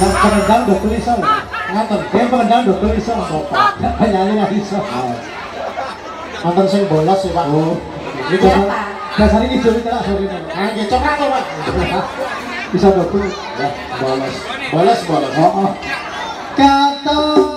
Nang penendang dokter iso. Ngaten, dia penendang dokter iso. Penyanyi nggak iso. Nonton sing bolos sih Pak. Oh, itu dasarnya hijau itu lah sore ini. Nggak coklat kok Pak. Bisa dokter. Ya, bolos. Oh. Kata